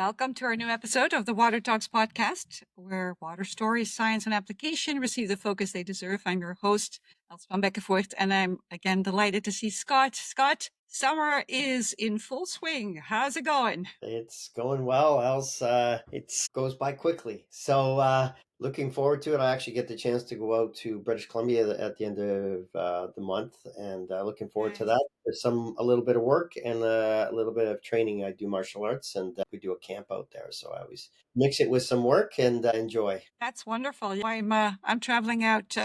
Welcome to our new episode of the Water Talks podcast, where water stories, science, and application receive the focus they deserve. I'm your host, Els Vanbeckevoort, and I'm again delighted to see Scott. Scott, summer is in full swing. How's it going? It's going well, else it goes by quickly. So looking forward to it. I actually get the chance to go out to British Columbia at the end of the month, and looking forward to Nice. that. There's a little bit of work and a little bit of training. I do martial arts, and we do a camp out there. So I always mix it with some work and enjoy. That's wonderful. I'm traveling out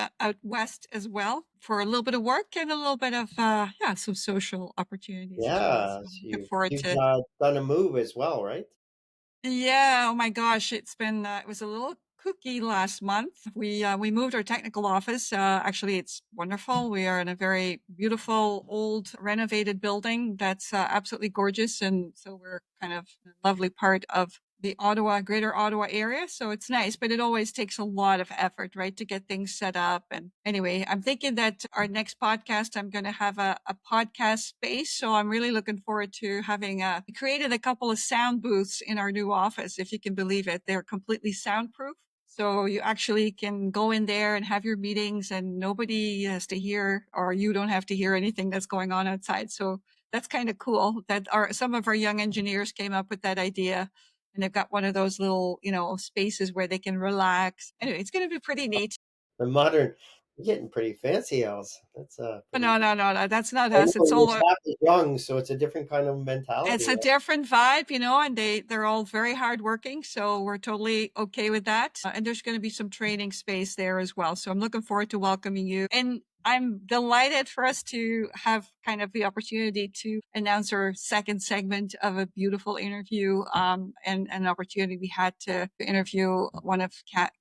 west as well for a little bit of work and a little bit of some social opportunities as well. Yeah, So so I'm looking you've forward you've to. done a move as well, right? Yeah, oh my gosh, it was a little kooky last month. We moved our technical office. Actually, it's wonderful. We are in a very beautiful, old, renovated building that's absolutely gorgeous, and so we're kind of a lovely part of the Greater Ottawa area. So it's nice, but it always takes a lot of effort, right, to get things set up. And anyway, I'm thinking that our next podcast, I'm going to have a podcast space. So I'm really looking forward to having we created a couple of sound booths in our new office, if you can believe it. They're completely soundproof. So you actually can go in there and have your meetings and nobody has to hear, or you don't have to hear anything that's going on outside. So that's kind of cool that some of our young engineers came up with that idea, and they've got one of those little, spaces where they can relax. Anyway, it's going to be pretty neat. The modern, you're getting pretty fancy, else. That's pretty. No, no, no, no, that's not I us. know your staff is young, so it's a different kind of It's mentality. a different vibe, and they're all very hardworking, so we're totally okay with that. And there's going to be some training space there as well. So I'm looking forward to welcoming you. And I'm delighted for us to have kind of the opportunity to announce our second segment of a beautiful interview, and an opportunity we had to interview one of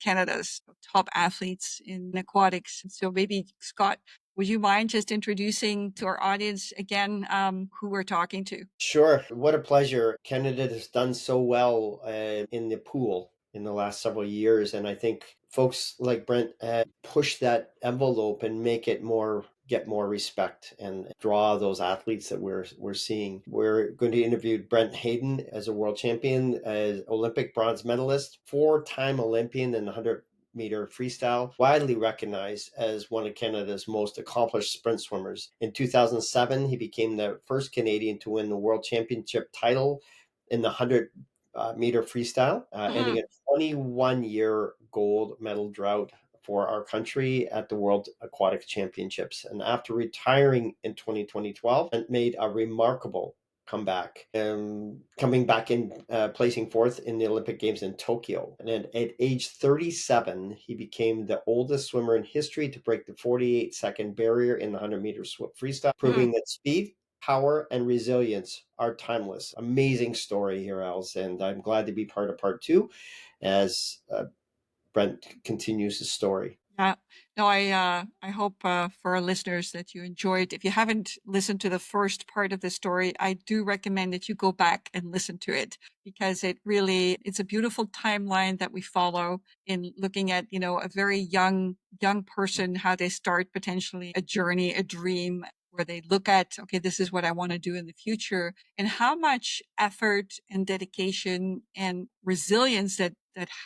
Canada's top athletes in aquatics. So maybe Scott, would you mind just introducing to our audience again who we're talking to? Sure. What a pleasure. Canada has done so well in the pool in the last several years. And I think folks like Brent push that envelope and make it get more respect and draw those athletes that we're seeing. We're going to interview Brent Hayden as a world champion, as Olympic bronze medalist, four-time Olympian in the 100-meter freestyle, widely recognized as one of Canada's most accomplished sprint swimmers. In 2007, he became the first Canadian to win the world championship title in the 100-meter freestyle, ending a 21-year gold medal drought for our country at the World Aquatic Championships. And after retiring in 2012, and made a remarkable comeback, coming back in, placing fourth in the Olympic Games in Tokyo. And then at age 37, he became the oldest swimmer in history to break the 48-second barrier in the 100-meter freestyle, proving that speed, power, and resilience are timeless. Amazing story here, Els, and I'm glad to be part of part two as Brent continues his story. Yeah. No, I hope for our listeners that you enjoyed. If you haven't listened to the first part of the story, I do recommend that you go back and listen to it, because it's a beautiful timeline that we follow in looking at, a very young person, how they start potentially a journey, a dream, where they look at, okay, this is what I want to do in the future, and how much effort and dedication and resilience that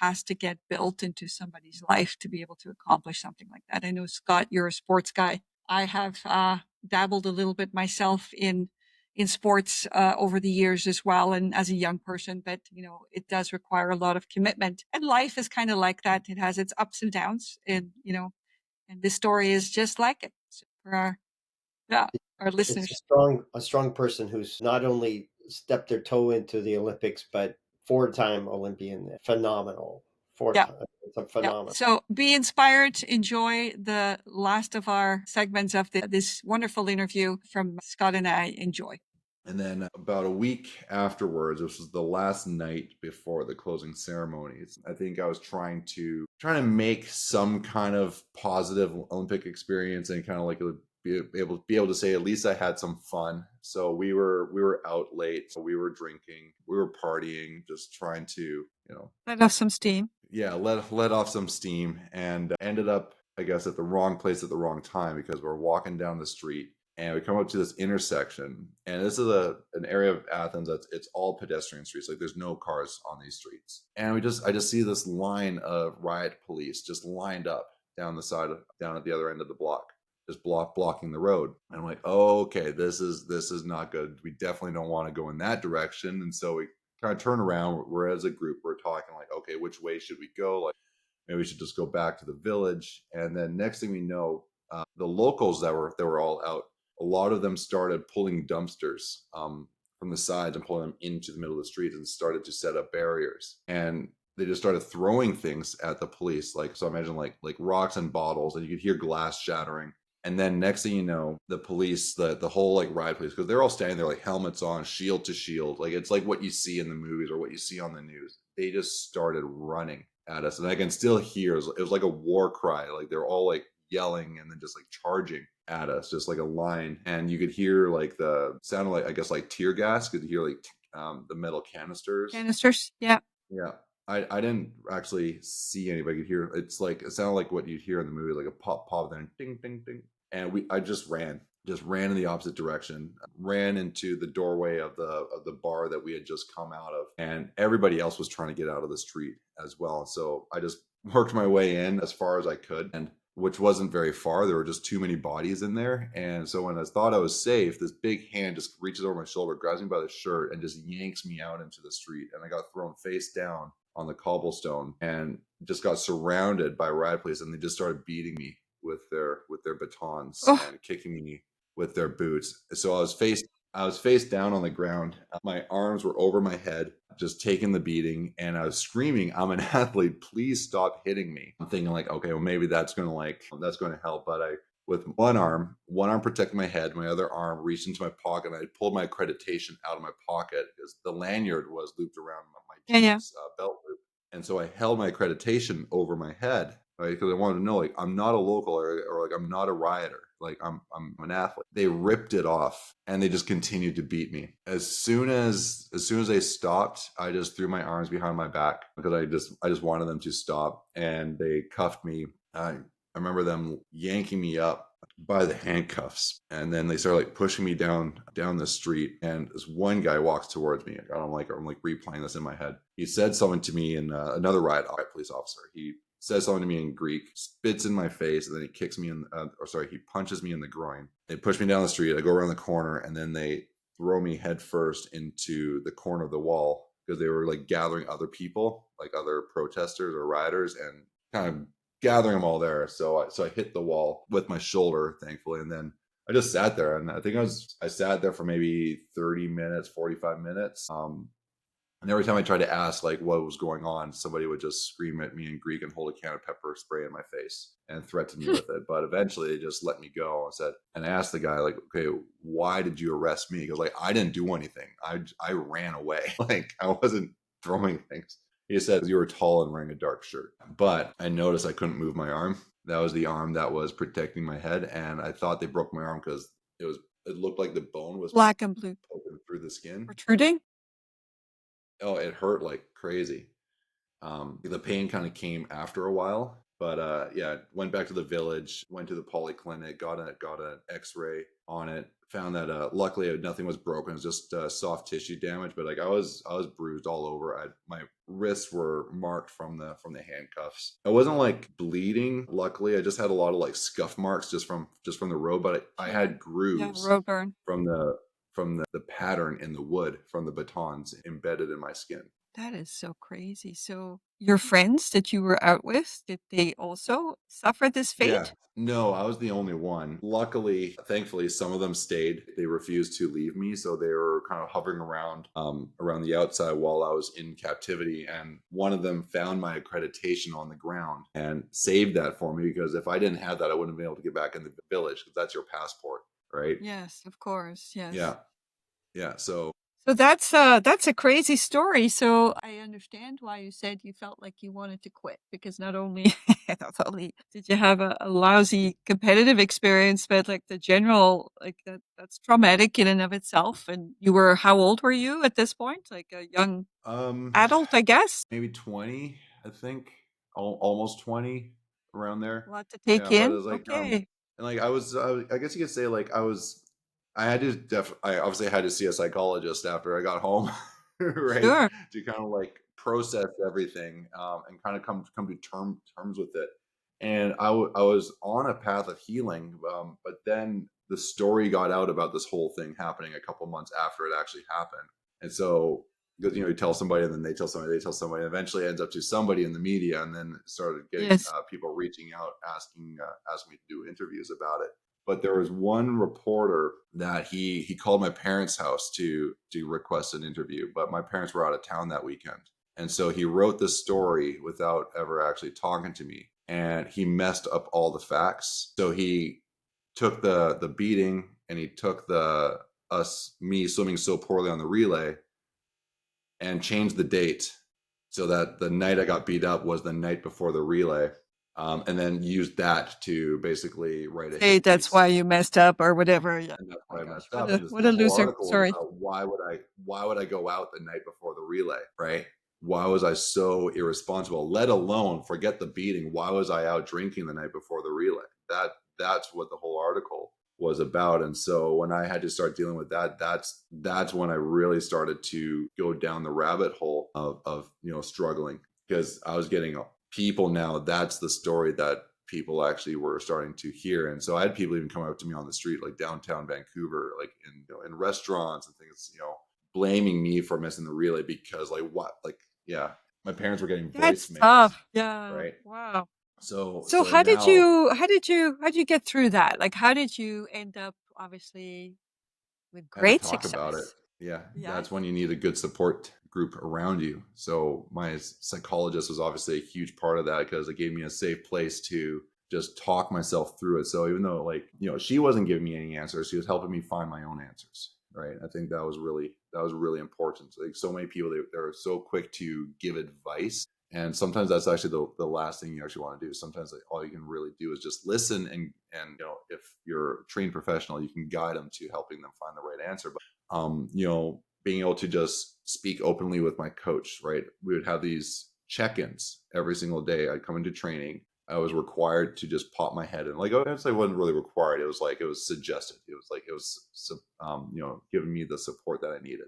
has to get built into somebody's life to be able to accomplish something like that. I know, Scott, you're a sports guy. I have dabbled a little bit myself in sports over the years as well, and as a young person, but it does require a lot of commitment, and life is kind of like that. It has its ups and downs, and this story is just like it. So for yeah, our It's listeners. a strong person who's not only stepped their toe into the Olympics, but four-time Olympian. Phenomenal. Four Yeah. time. It's a Yeah. phenomenal. So be inspired. Enjoy the last of our segments of this wonderful interview from Scott and I. Enjoy. And then about a week afterwards, this was the last night before the closing ceremonies. I think I was trying to make some kind of positive Olympic experience and kind of like be able to say at least I had some fun. So we were out late, so we were drinking, we were partying, just trying to Let off some steam. yeah, let off some steam, and ended up, I guess, at the wrong place at the wrong time, because we're walking down the street and we come up to this intersection, and this is an area of Athens that's it's all pedestrian streets. Like there's no cars on these streets, and I just see this line of riot police just lined up down the side of down at the other end of the block, just blocking the road. And I'm like, oh, okay, this is not good. We definitely don't want to go in that direction. And so we kind of turn around. We're as a group, we're talking like, okay, which way should we go? Like maybe we should just go back to the village. And then next thing we know, the locals that were all out, a lot of them started pulling dumpsters from the sides and pulling them into the middle of the street and started to set up barriers. And they just started throwing things at the police. Like, so imagine like rocks and bottles, and you could hear glass shattering. And then next thing you know, the police, the whole like riot police, because they're all standing there like helmets on, shield to shield. Like it's like what you see in the movies or what you see on the news. They just started running at us. And I can still hear it was like a war cry. Like they're all like yelling and then just like charging at us, just like a line. And you could hear like the sound of like, I guess like tear gas. You could hear like the metal canisters. Canisters, yeah. Yeah. I didn't actually see anybody. Could hear it's like it sounded like what you'd hear in the movie, like a pop pop, then ding ding ding. And I just ran in the opposite direction, ran into the doorway of the bar that we had just come out of, and everybody else was trying to get out of the street as well. So I just worked my way in as far as I could, and which wasn't very far. There were just too many bodies in there. And so when I thought I was safe, this big hand just reaches over my shoulder, grabs me by the shirt, and just yanks me out into the street. And I got thrown face down on the cobblestone and just got surrounded by riot police, and they just started beating me with their batons Oh, and kicking me with their boots. So I was face down on the ground. My arms were over my head, just taking the beating, and I was screaming, "I'm an athlete. Please stop hitting me." I'm thinking like, okay, well maybe that's going to help. But I, with one arm protecting my head, my other arm reached into my pocket, and I pulled my accreditation out of my pocket because the lanyard was looped around my yeah, yeah. team's belt loop. And so I held my accreditation over my head, right? Because I wanted to know, like, I'm not a local, or like I'm not a rioter. Like I'm an athlete. They ripped it off and they just continued to beat me. As soon as they stopped, I just threw my arms behind my back because I just wanted them to stop, and they cuffed me. I remember them yanking me up by the handcuffs, and then they started like pushing me down the street. And this one guy walks towards me. I'm like replaying this in my head. He said something to me in another riot police officer. He says something to me in Greek, spits in my face, and then he kicks me he punches me in the groin. They push me down the street. I go around the corner, and then they throw me head first into the corner of the wall because they were like gathering other people, like other protesters or rioters, and kind of gathering them all there. So I hit the wall with my shoulder, thankfully, and then I just sat there, and I think I sat there for maybe 30 minutes, 45 minutes. And every time I tried to ask like what was going on, somebody would just scream at me in Greek and hold a can of pepper spray in my face and threaten me with it. But eventually they just let me go. And I asked the guy, like, okay, why did you arrest me? Because like I didn't do anything. I ran away. Like I wasn't throwing things. He said you were tall and wearing a dark shirt. But I noticed I couldn't move my arm. That was the arm that was protecting my head. And I thought they broke my arm because it looked like the bone was Black and blue. poking through the skin. Protruding? Oh, it hurt like crazy. The pain kind of came after a while, but yeah, went back to the village, went to the polyclinic, got an X-ray on it, found that luckily nothing was broken, it was just soft tissue damage. But like I was bruised all over. My wrists were marked from the handcuffs. I wasn't like bleeding. Luckily, I just had a lot of like scuff marks just from the road, but I had Yeah, grooves road burn. from the pattern in the wood from the batons embedded in my skin. That is so crazy. So your friends that you were out with, did they also suffer this Yeah. fate? No, I was the only one. Luckily, thankfully, some of them stayed. They refused to leave me, so they were kind of hovering around the outside while I was in captivity. And one of them found my accreditation on the ground and saved that for me, because if I didn't have that, I wouldn't have been able to get back in the village, because that's your passport, right? Yes, of course. Yeah, Yes. yeah. So So that's a crazy story. So I understand why you said you felt like you wanted to quit, because not only not only did you have a lousy competitive experience, but like the general like that's traumatic in and of itself. And you were how old were you at this point? Like a young um, adult, I guess. maybe 20, I think, almost 20, around A there. lot to take Yeah, but it in. was like Okay. and like I guess you could say like I was I had to I obviously had to see a psychologist after I got home, right? Sure. To kind of like process everything, and kind of come to terms with it. And I was on a path of healing, but then the story got out about this whole thing happening a couple months after it actually happened. And so, because you tell somebody, and then they tell somebody, and eventually it ends up to somebody in the media, and then it started getting Yes. people reaching out, asking me to do interviews about it. But there was one reporter that he called my parents' house to request an interview, but my parents were out of town that weekend. And so he wrote this story without ever actually talking to me, and he messed up all the facts. So he took the beating, and he took the us me swimming so poorly on the relay, and changed the date so that the night I got beat up was the night before the relay, and then used that to basically write a Say hit that's piece. why you messed up or whatever. Yeah. And that's My why I gosh, messed up. And what the a whole loser. article was Sorry. about why would I go out the night before the relay, right? Why was I so irresponsible? Let alone forget the beating. Why was I out drinking the night before the relay? That's what the whole article was about. And so when I had to start dealing with that, that's when I really started to go down the rabbit hole of struggling, because I was getting people now. That's the story that people actually were starting to hear. And so I had people even come up to me on the street, like downtown Vancouver, like in restaurants and things, blaming me for missing the relay because yeah, my parents were getting That's voicemails, tough. Yeah. right? Wow. So So so now how did you get through that? Like how did you end up obviously with I had to great talk about it. success? Yeah, Yes. that's when you need a good support group around you. So my psychologist was obviously a huge part of that, because it gave me a safe place to just talk myself through it. So even though she wasn't giving me any answers, she was helping me find my own answers. Right. I think that was really important. Like so many people, they're so quick to give advice. And sometimes that's actually the last thing you actually want to do. Sometimes all you can really do is just listen, and if you're a trained professional, you can guide them to helping them find the right answer. But being able to just speak openly with my coach, right? We would have these check-ins every single day. I'd come into training. I was required to just pop my head in. Like, I wasn't really required. It was like it was suggested. It was giving me the support that I needed.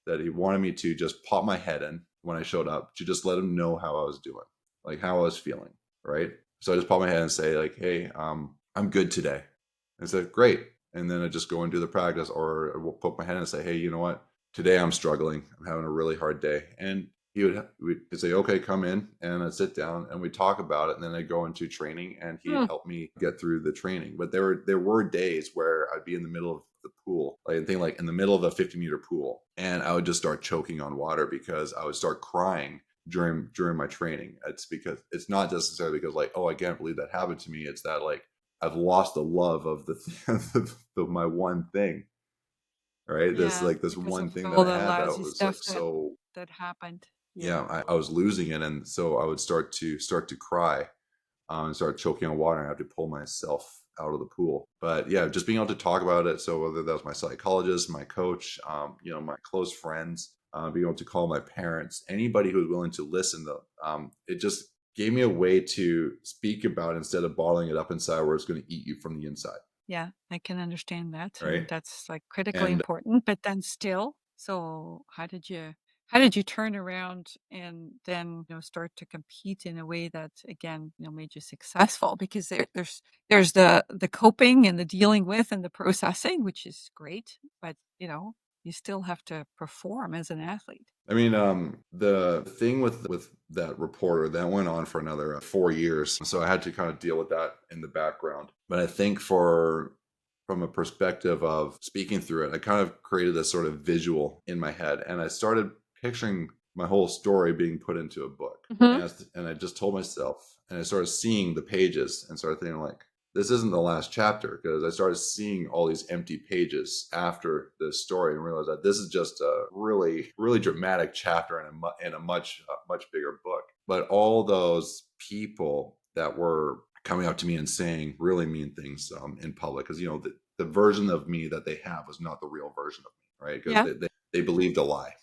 That he wanted me to just pop my head in when I showed up, to just let him know how I was doing, like how I was feeling, right? So I just pop my head and say like, "Hey, I'm good today." And I said, "Great." And then I just go and do the practice, or I will poke my head and say, "Hey, you know what? Today I'm struggling. I'm having a really hard day." And we'd say, "Okay, come in," and I'd sit down and we'd talk about it. And then I'd go into training, and he'd Hmm. help me get through the training. But there were days where I'd be in the middle of the pool, like in the middle of a 50-meter pool, and I would just start choking on water because I would start crying during my training. It's because it's not necessarily because like, oh, I can't believe that happened to me. It's that like I've lost the love of of my one thing, right? Yeah, This because one of thing that all I the had that lousy was like stuff so, that happened. yeah, Yeah. I was losing it. And so I would start to cry, and start choking on water, and I have to pull myself out of the pool. But yeah, just being able to talk about it. So whether that was my psychologist, my coach, my close friends, being able to call my parents, anybody who was willing to listen, it just gave me a way to speak about it instead of bottling it up inside where it's going to eat you from the inside. Yeah, I can understand that, and Right. that's like critically And important. But then still, so how did you turn around and then start to compete in a way that again made you successful? Because there's the coping and the dealing with and the processing, which is great, but you still have to perform as an athlete. I mean, the thing with that reporter that went on for another 4 years, so I had to kind of deal with that in the background. But I think from a perspective of speaking through it, I kind of created this sort of visual in my head, and I started picturing my whole story being put into a book. Hmm. And I just told myself, and I started seeing the pages and started thinking like, this isn't the last chapter, because I started seeing all these empty pages after this story and realized that this is just a really, really dramatic chapter in a much bigger book. But all those people that were coming up to me and saying really mean things in public, because the version of me that they have was not the real version of me, right? Because Yeah. they believed a lie.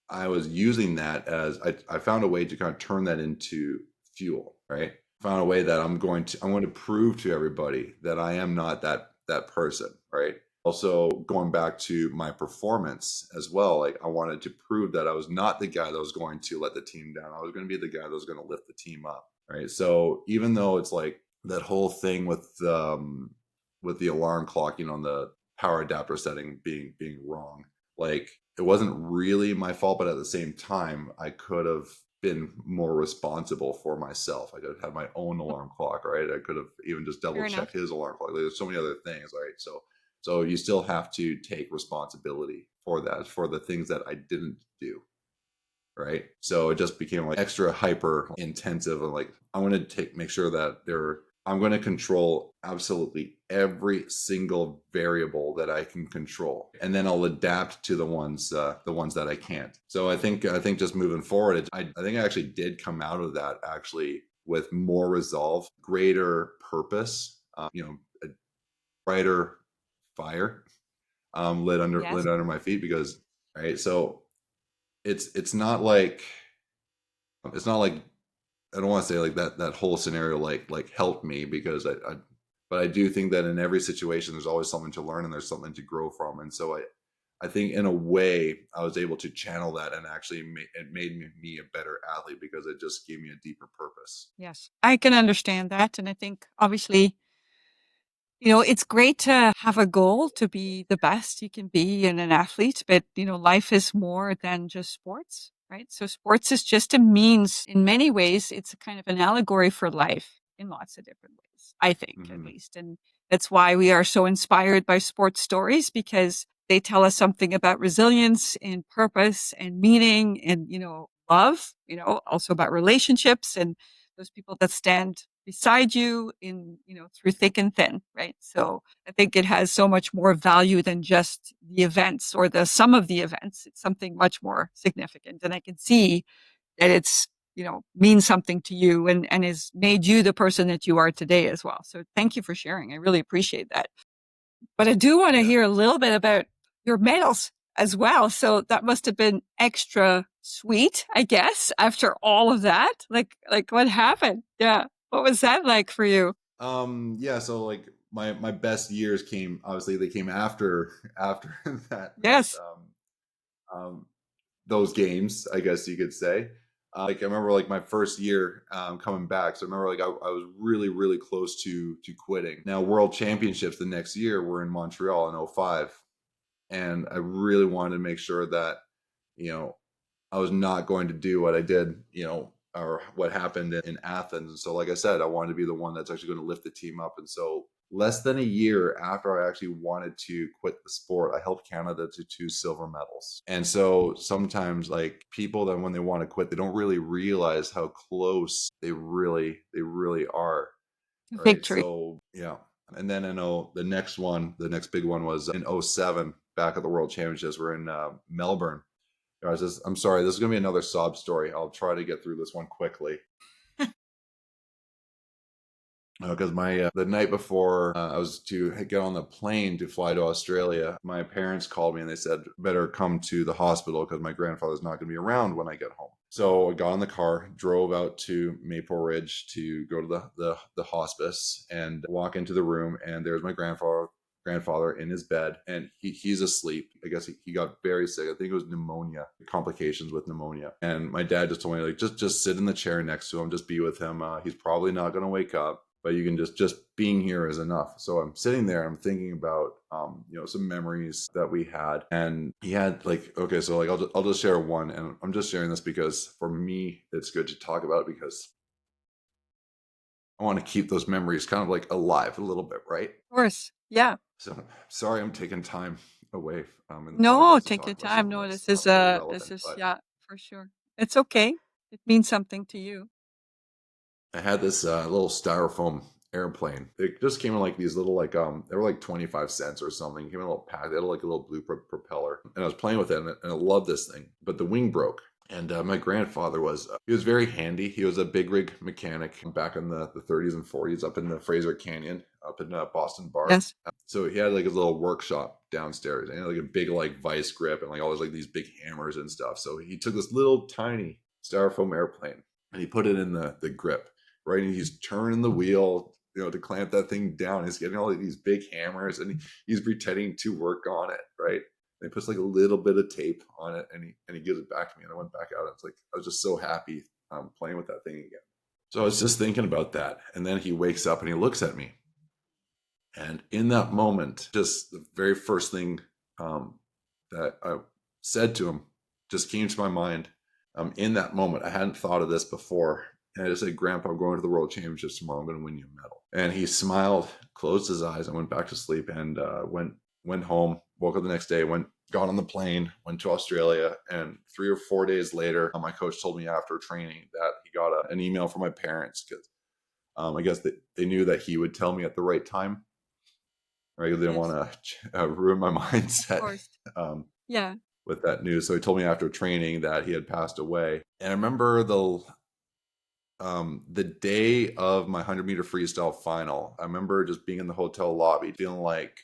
I was using that as I found a way to kind of turn that into fuel, right? Found a way that I'm going to prove to everybody that I am not that person, right? Also, going back to my performance as well, like I wanted to prove that I was not the guy that was going to let the team down. I was going to be the guy that was going to lift the team up. Right. So even though it's like that whole thing with the alarm clock, on the power adapter setting being wrong, like it wasn't really my fault, but at the same time, I could have been more responsible for myself. I could have had my own alarm clock, right? I could have even just double Fair enough. checked his alarm clock. Like, there's so many other things, right? So you still have to take responsibility for that, for the things that I didn't do. Right. So it just became like extra hyper intensive and like I'm going to make sure that I'm going to control absolutely every single variable that I can control, and then I'll adapt to the ones that I can't. So I think just moving forward, I think I actually did come out of that actually with more resolve, greater purpose, a brighter fire lit Yes. under my feet, because right. So it's not like I don't want to say like that whole scenario like helped me, because but I do think that in every situation there's always something to learn and there's something to grow from. And so I think in a way I was able to channel that, and actually it made me a better athlete, because it just gave me a deeper purpose. Yes. I can understand that. And I think obviously, it's great to have a goal to be the best you can be in an athlete, but life is more than just sports, right? So sports is just a means. In many ways, it's a kind of an allegory for life in lots of different ways, I think, at Hmm. least. And that's why we are so inspired by sports stories, because they tell us something about resilience and purpose and meaning and, love, also about relationships and those people that stand beside you in, through thick and thin, right? So I think it has so much more value than just the events or the sum of the events. It's something much more significant. And I can see that it's, means something to you and has made you the person that you are today as well. So thank you for sharing. I really appreciate that. But I do want to Yeah. hear a little bit about your medals as well. So that must have been extra sweet, I guess, after all of that. Like what happened? Yeah. What was that like for you? Yeah, so like my best years came, obviously they came after after that Yes. um those games, I guess you could say. Like I remember like my first year coming back. So I remember like I was really, really close to quitting. Now World Championships the next year were in Montreal in '05. And I really wanted to make sure that, you know, I was not going to do what I did, or what happened in Athens. And so, like I said, I wanted to be the one that's actually going to lift the team up. And so, less than a year after I actually wanted to quit the sport, I helped Canada to 2 silver medals. And so, sometimes, like people, then when they want to quit, they don't really realize how close they really are. Right. Victory. So, yeah. And then I know the next big one was in '07, back at the World Championships. We're in Melbourne. I'm sorry, this is going to be another sob story. I'll try to get through this one quickly. Because my the night before I was to get on the plane to fly to Australia, my parents called me and they said, better come to the hospital because my grandfather's not going to be around when I get home. So I got in the car, drove out to Maple Ridge to go to the hospice, and walk into the room, and there's my grandfather in his bed, and he's asleep. I guess he got very sick. I think it was pneumonia, complications with pneumonia. And my dad just told me, like, just sit in the chair next to him, just be with him. He's probably not going to wake up, but you can just being here is enough. So I'm sitting there, I'm thinking about some memories that we had. And he had like, okay, so like I'll just share one, and I'm just sharing this because for me it's good to talk about it, because I want to keep those memories kind of like alive a little bit, right? Of course. Yeah. So sorry I'm taking time away in the No, podcast to take your talk about time. something No, that's this is not really relevant. But yeah, for sure. It's okay. It means something to you. I had this little styrofoam airplane. It just came in like these little they were like 25 cents or something. It came in a little pack. They had like a little blue propeller, and I was playing with it, and I loved this thing. But the wing broke, and my grandfather he was very handy. He was a big rig mechanic back in the 30s and 40s up in the Fraser Canyon up in Boston Bar. Yes. So he had like his little workshop downstairs, and he had like a big like vice grip and like all those like these big hammers and stuff. So he took this little tiny styrofoam airplane and he put it in the grip, right? And he's turning the wheel, to clamp that thing down. He's getting all of these big hammers and he's pretending to work on it, right? And he puts like a little bit of tape on it and he gives it back to me. And I went back out. And it's like, I was just so happy playing with that thing again. So I was just thinking about that. And then he wakes up and he looks at me. And in that moment, just the very first thing that I said to him just came to my mind. In that moment, I hadn't thought of this before. And I just said, Grandpa, I'm going to the World Championships tomorrow. I'm going to win you a medal. And he smiled, closed his eyes, and went back to sleep and went home, woke up the next day, got on the plane, went to Australia. And 3 or 4 days later, my coach told me after training that he got an email from my parents because I guess they knew that he would tell me at the right time. Right? They didn't want to ruin my mindset. Of course. Yeah. With that news. So he told me after training that he had passed away. And I remember the day of my 100-meter freestyle final, I remember just being in the hotel lobby, feeling like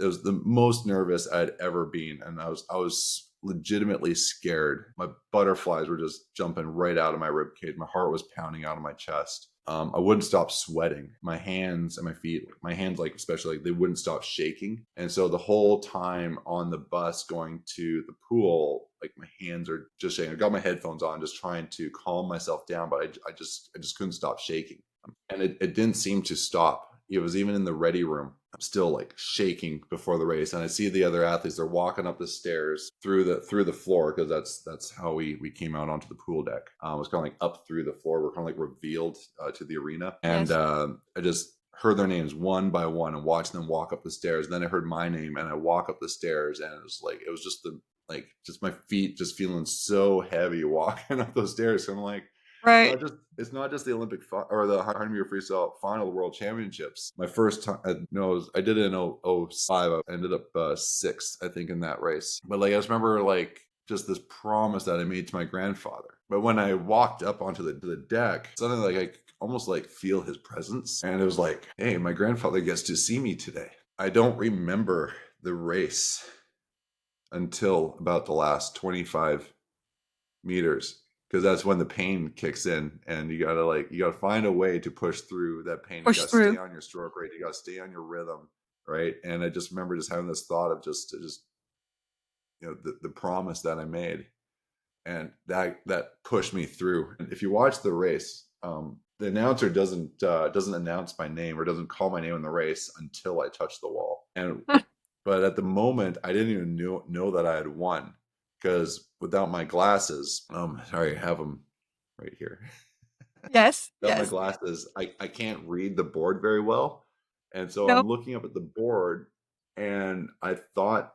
it was the most nervous I'd ever been. And I was legitimately scared. My butterflies were just jumping right out of my rib cage. My heart was pounding out of my chest. I wouldn't stop sweating. My hands and my feet, my hands, like especially, they wouldn't stop shaking. And so the whole time on the bus going to the pool, like my hands are just shaking. I got my headphones on, just trying to calm myself down, but I just couldn't stop shaking. And it didn't seem to stop. It was even in the ready room. I'm still like shaking before the race, and I see the other athletes. They're walking up the stairs through the floor because that's how we came out onto the pool deck. It was kind of like up through the floor. We're kind of like revealed to the arena, and I just heard their names one by one and watched them walk up the stairs. Then I heard my name, and I walk up the stairs, and it was just my feet just feeling so heavy walking up those stairs. So I'm like. Right. It's not just the Olympic or the 100-meter freestyle final of the World Championships. My first time, I did it in 05. I ended up 6th, I think, in that race. But like I just remember like just this promise that I made to my grandfather. But when I walked up onto the deck, suddenly like I almost like feel his presence, and it was like, hey, my grandfather gets to see me today. I don't remember the race until about the last 25 meters. Because that's when the pain kicks in, and you gotta find a way to push through that pain. You gotta stay on your stroke rate. You gotta stay on your rhythm, right? And I just remember just having this thought of just the promise that I made, and that pushed me through. And if you watch the race, the announcer doesn't announce my name or doesn't call my name in the race until I touch the wall. And but at the moment, I didn't even know that I had won. Because without my glasses, sorry, I have them right here. Yes. Without my glasses, I can't read the board very well. And so I'm looking up at the board, and I thought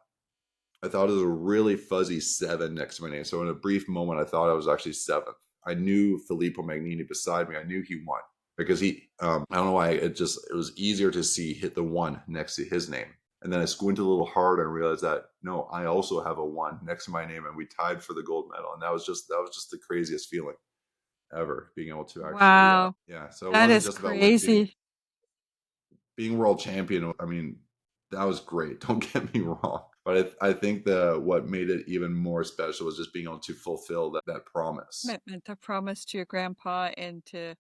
it was a really fuzzy 7 next to my name. So in a brief moment, I thought I was actually 7th. I knew Filippo Magnini beside me. I knew he won because he, I don't know why, it was easier to see hit the 1 next to his name. And then I squinted a little harder and realized that, no, I also have a 1 next to my name, and we tied for the gold medal. And that was just the craziest feeling ever, being able to actually, So that it wasn't is just crazy. about being world champion. I mean, that was great. Don't get me wrong. But I think what made it even more special was just being able to fulfill that promise. Commitment, a promise to your grandpa, and to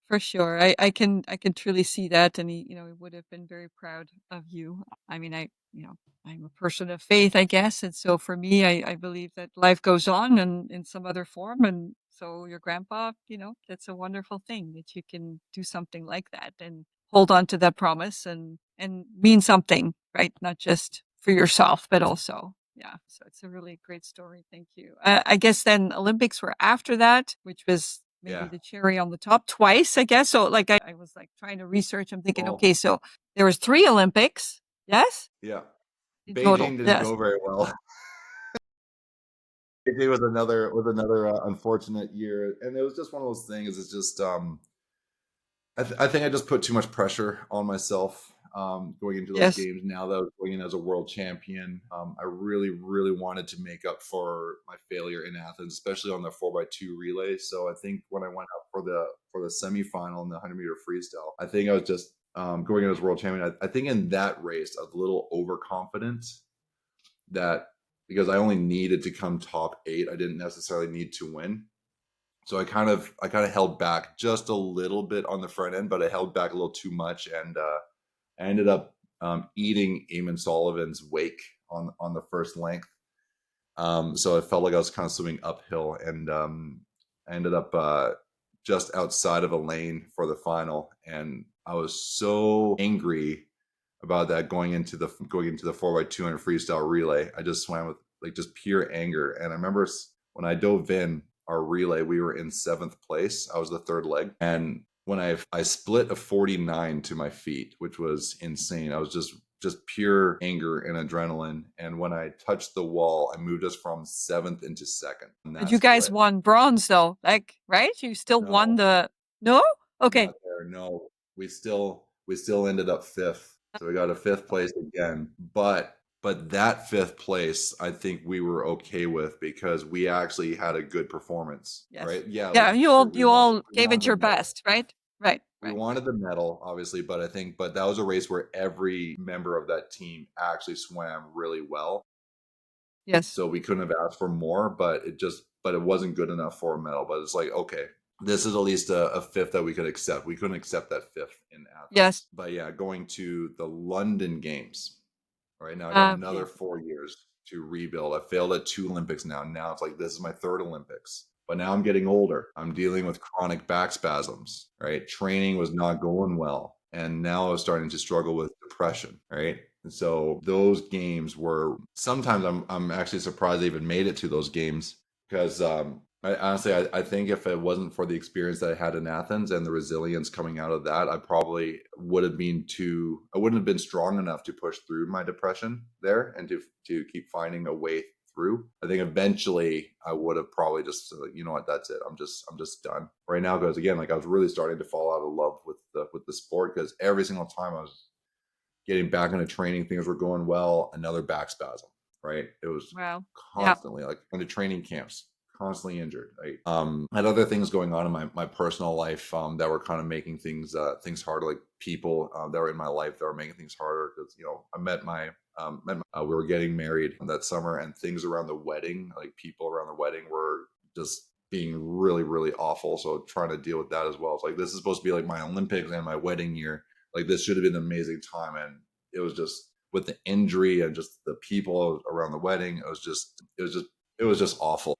for sure. I can truly see that, and he would have been very proud of you. I mean, I'm a person of faith, I guess, and so for me, I believe that life goes on and in some other form, and so your grandpa, that's a wonderful thing that you can do something like that and hold on to that promise and mean something, right? Not just for yourself, but also. Yeah, so it's a really great story. Thank you. I guess then Olympics were after that, which was maybe the cherry on the top twice, I guess. So like I was like trying to research. I'm thinking, okay, so there was 3 Olympics, yes? Yeah. In total, Beijing didn't yes. go very well. Beijing was another unfortunate year, and it was just one of those things. It's just I think I just put too much pressure on myself going into those games. Now that I was going in as a world champion, I really, really wanted to make up for my failure in Athens, especially on the 4x2 relay. So I think when I went up for the semifinal in the 100-meter freestyle, I think I was just going in as world champion. I think in that race, I was a little overconfident that because I only needed to come top 8, I didn't necessarily need to win. So I kind of held back just a little bit on the front end, but I held back a little too much, and I ended up eating Eamon Sullivan's wake on the first length. So it felt like I was kind of swimming uphill, and I ended up just outside of a lane for the final, and I was so angry about that going into the 4x200 freestyle relay. I just swam with like just pure anger, and I remember when I dove in our relay, we were in 7th place. I was the third leg, and when I split a 49 to my feet, which was insane. I was just pure anger and adrenaline. And when I touched the wall, I moved us from 7th into 2nd in But that you guys split. won bronze though, like, right? You still won No, the no? Okay. not there. No, we still ended up 5th. So we got a 5th place again. But that 5th place, I think we were okay with because we actually had a good performance, Yes. right? Yeah, like Yeah, you sure, all you all we gave wanted it the your medal. best, right? Right, We right. wanted the medal, obviously, but but that was a race where every member of that team actually swam really well. Yes. So we couldn't have asked for more, but it wasn't good enough for a medal. But it's like, okay, this is at least a 5th that we could accept. We couldn't accept that 5th in Yes. Athens. But yeah, going to the London Games, right now I got another Okay. 4 years to rebuild. I failed at 2 Olympics now. Now it's like, this is my 3rd Olympics. But now I'm getting older. I'm dealing with chronic back spasms, right? Training was not going well. And now I was starting to struggle with depression, right? And so those games were sometimes I'm actually surprised I even made it to those games because I think if it wasn't for the experience that I had in Athens and the resilience coming out of that, I probably I wouldn't have been strong enough to push through my depression there and to keep finding a way through. I think eventually I would have probably just you know what, that's it. I'm just done right now because again, like I was really starting to fall out of love with the sport because every single time I was getting back into training, things were going well. Another back spasm, right? It was Wow. Yeah. constantly like going to training camps, constantly injured. Right. I had other things going on in my personal life that were kind of making things harder. Like people that were in my life that were making things harder because I we were getting married that summer, and things around the wedding, like people around the wedding, were just being really really awful. So trying to deal with that as well. It's like this is supposed to be like my Olympics and my wedding year, like this should have been an amazing time, and it was just with the injury and just the people around the wedding. It was just awful.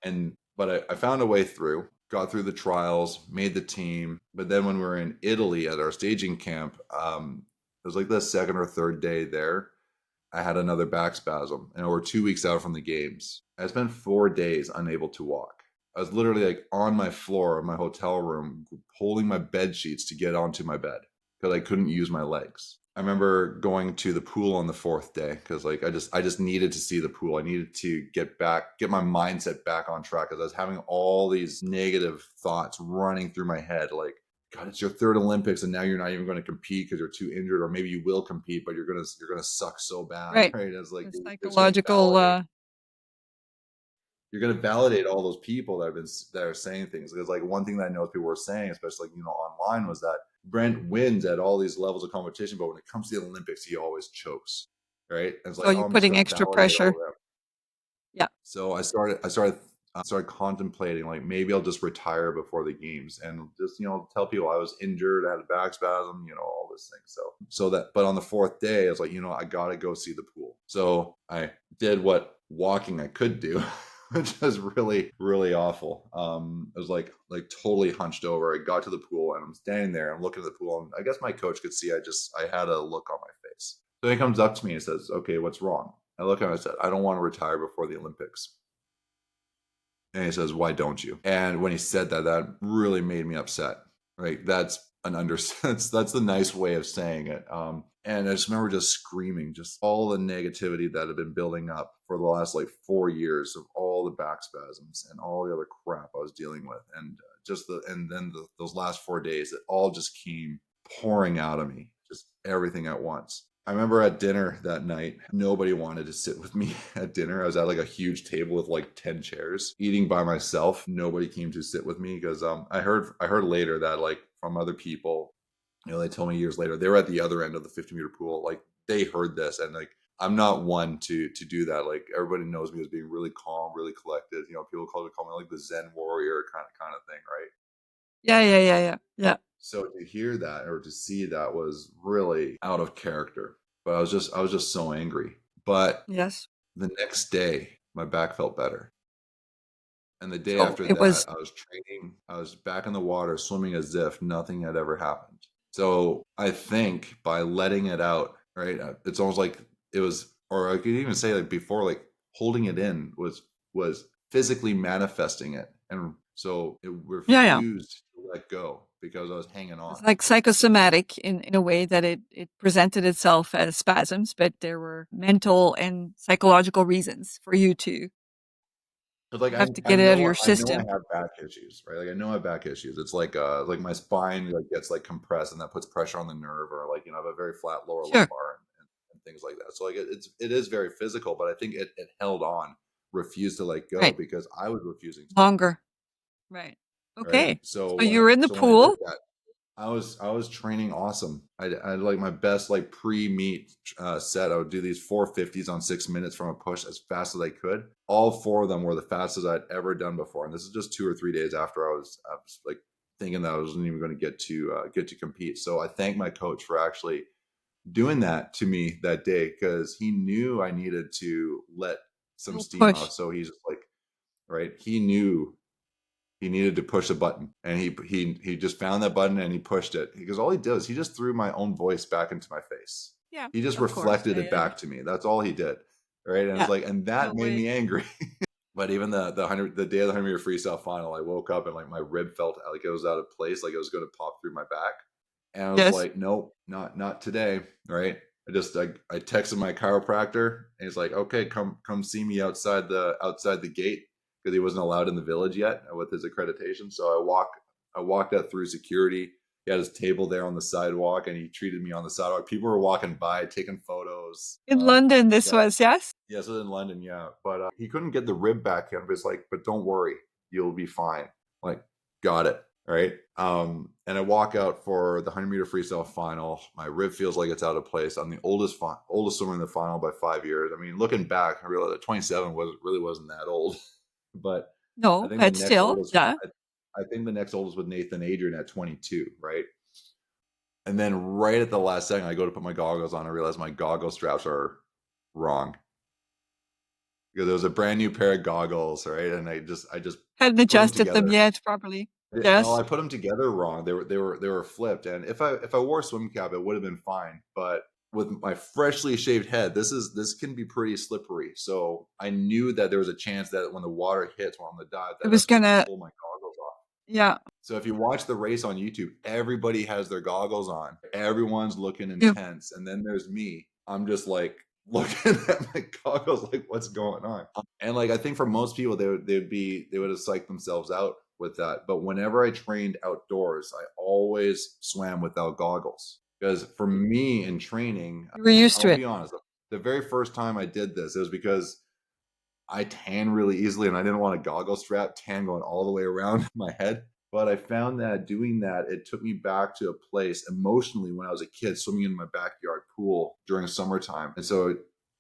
But I found a way through. Got through the trials, made the team. But then when we were in Italy at our staging camp, it was like the 2nd or 3rd day there. I had another back spasm, and we're 2 weeks out from the games. I spent 4 days unable to walk. I was literally like on my floor of my hotel room, holding my bed sheets to get onto my bed because I couldn't use my legs. I remember going to the pool on the 4th day because like I just needed to see the pool. I needed to get my mindset back on track because I was having all these negative thoughts running through my head. Like, God, it's your 3rd Olympics, and now you're not even going to compete because you're too injured, or maybe you will compete, but you're gonna suck so bad, Right. right? It's like The you're just gonna psychological validate all those people that are saying things. Because like one thing that I know people were saying, especially like online, was that Brent wins at all these levels of competition, but when it comes to the Olympics, he always chokes, right? And it's so like, you're oh, I'm just putting going to extra validate all pressure. of them. Yeah. So I started contemplating like maybe I'll just retire before the games and just tell people I was injured, I had a back spasm, all this thing. But on the 4th day, I was like, I gotta go see the pool. So I did what walking I could do, which was really really awful. I was like totally hunched over. I got to the pool and I'm standing there. I'm looking at the pool, and I guess my coach could see I had a look on my face. So he comes up to me and says, "Okay, what's wrong?" I look at him and I said, "I don't want to retire before the Olympics." And he says, "Why don't you?" And when he said that, that really made me upset. Right? That's an under that's the nice way of saying it. And I just remember just screaming, just all the negativity that had been building up for the last like 4 years of all the back spasms and all the other crap I was dealing with, and those last 4 days, it all just came pouring out of me, just everything at once. I remember at dinner that night, nobody wanted to sit with me at dinner. I was at like a huge table with like 10 chairs, eating by myself. Nobody came to sit with me because I heard later that like from other people, they told me years later they were at the other end of the 50-meter pool. Like they heard this, and like I'm not one to do that. Like everybody knows me as being really calm, really collected. You know, people call me like the Zen warrior kind of thing, right? Yeah, yeah, yeah, yeah, yeah. So to hear that or to see that was really out of character. But I was just so angry. But Yes. the next day, my back felt better. And the day So after it was, that, I was training. I was back in the water, swimming as if nothing had ever happened. So I think by letting it out, right? It's almost like it was, or I could even say like before, like holding it in was physically manifesting it, and so it yeah, yeah. refused to let go because I was hanging It's on. like psychosomatic in a way that it presented itself as spasms, but there were mental and psychological reasons for you to But like have to I get it out of know your I system. have back issues, right? Like I know I have back issues. It's like my spine like gets like compressed and that puts pressure on the nerve, or like I have a very flat lower Sure. lumbar and things like that. So like it is very physical, but I think it held on, refused to let go Right. because I was refusing to let Longer. Right. go. Right. Okay. So So you were in the when I did pool. that, I was training awesome. I had like my best like pre-meet set. I would do these 450s on 6 minutes from a push as fast as I could. All four of them were the fastest I'd ever done before, and this is just 2 or 3 days after I was like thinking that I wasn't even going to get to compete. So I thank my coach for actually doing that to me that day because he knew I needed to let some Little steam push. out. So he's just like, right, he knew he needed to push a button, and he just found that button and he pushed it because all he did is he just threw my own voice back into my face. Yeah. He just Of course. reflected Yeah, it yeah, yeah. back to me. That's all he did, right? And it's Yeah. like, and that No made way. me angry. But even the day of the 100-meter freestyle final, I woke up and like my rib felt like it was out of place, like it was going to pop through my back. And I was Yes. like, nope, not today, right? I texted my chiropractor and he's like, okay, come see me outside the gate because he wasn't allowed in the village yet with his accreditation. So I walked out through security. He had his table there on the sidewalk and he treated me on the sidewalk. People were walking by taking photos. In London, this Yeah, was, yes? yeah, so in London, yeah. But he couldn't get the rib back in, but it's like, but don't worry, you'll be fine. Like, got it. Right. And I walk out for the 100-meter freestyle final. My rib feels like it's out of place. I'm the oldest swimmer in the final by 5 years. I mean, looking back, I realized that 27 wasn't that old. But I No, think the but next still, oldest yeah. I think the next oldest was Nathan Adrian at 22, right? And then right at the last second, I go to put my goggles on. I realize my goggle straps are wrong because it was a brand new pair of goggles, right? And I just Hadn't put them adjusted them together. yet properly. No, Yes. I put them together wrong. They were flipped. And if I wore a swim cap, it would have been fine. But with my freshly shaved head, this can be pretty slippery. So I knew that there was a chance that when the water hits while on the dive, It that was that's going to gonna, pull my goggles off. yeah. So if you watch the race on YouTube, everybody has their goggles on. Everyone's looking Yeah. intense. And then there's me. I'm just like looking at my goggles like what's going on? And like I think for most people they would have psyched themselves out with that. But whenever I trained outdoors, I always swam without goggles. Because for me in training, You were used to I'll it. be honest, the very first time I did this, it was because I tan really easily and I didn't want a goggle strap tan going all the way around my head. But I found that doing that, it took me back to a place emotionally when I was a kid swimming in my backyard pool during summertime. And so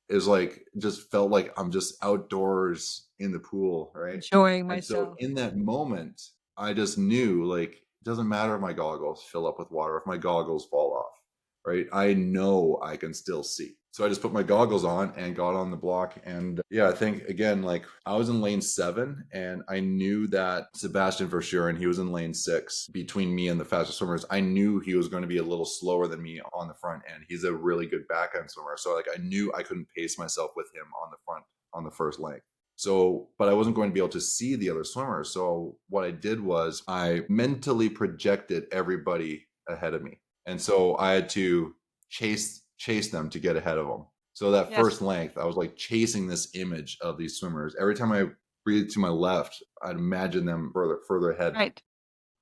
it was like, just felt like I'm just outdoors in the pool, right? Enjoying And so myself. in that moment, I just knew like, it doesn't matter if my goggles fill up with water, if my goggles fall off, right? I know I can still see. So I just put my goggles on and got on the block. And yeah, I think again, like I was in lane 7 and I knew that Sebastian for sure, and he was in lane 6 between me and the fastest swimmers. I knew he was going to be a little slower than me on the front end. He's a really good backhand swimmer. So like I knew I couldn't pace myself with him on the front on the first leg. So, but I wasn't going to be able to see the other swimmers. So what I did was I mentally projected everybody ahead of me. And so I had to chase them to get ahead of them. So that Yes. first length, I was like chasing this image of these swimmers. Every time I breathed to my left, I'd imagine them further ahead. Right.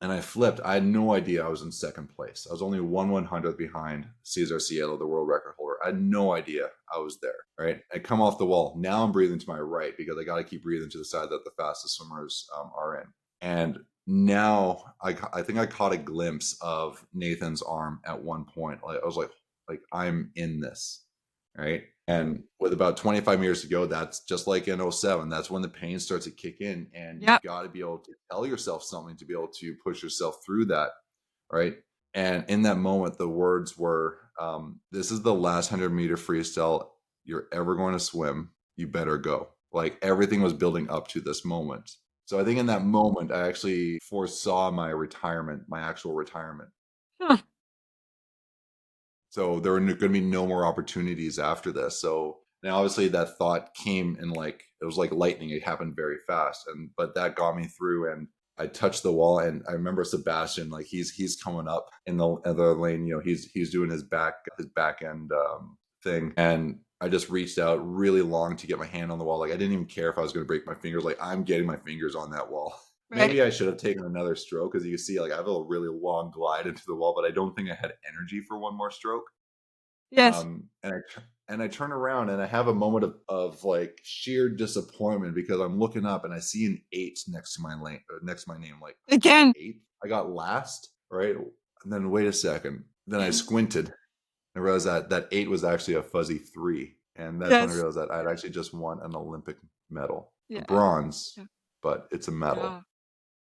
And I flipped. I had no idea I was in second place. I was only 1/100th behind Cesar Cielo, the world record holder. I had no idea I was there. Right. I come off the wall. Now I'm breathing to my right because I got to keep breathing to the side that the fastest swimmers are in. And now I think I caught a glimpse of Nathan's arm at one point. Like I was like I'm in this. Right. And with about 25 meters to go, that's just like in '07. That's when the pain starts to kick in, and you Yep. got to be able to tell yourself something to be able to push yourself through that, right? And in that moment, the words were, "This is the last 100-meter freestyle you're ever going to swim. You better go." Like everything was building up to this moment. So I think in that moment, I actually foresaw my retirement, my actual retirement. Huh. So there were going to be no more opportunities after this. So now obviously that thought came in like it was like lightning. It happened very fast, and but that got me through. And I touched the wall, and I remember Sebastian, like he's coming up in the other lane. You know, he's doing his back end thing, and I just reached out really long to get my hand on the wall. Like I didn't even care if I was going to break my fingers. Like I'm getting my fingers on that wall. Right. Maybe I should have taken another stroke because you can see, like I have a really long glide into the wall, but I don't think I had energy for one more stroke. Yes. And I turn around and I have a moment of like sheer disappointment because I'm looking up and I see an 8 next to my lane, next to my name. Like Again. 8, I got last, right? And then wait a second. Then I squinted and realized that that 8 was actually a fuzzy 3, and that's when I Yes. realized that I'd actually just won an Olympic medal, a Yeah. bronze, Yeah. but it's a Yeah. medal. Oh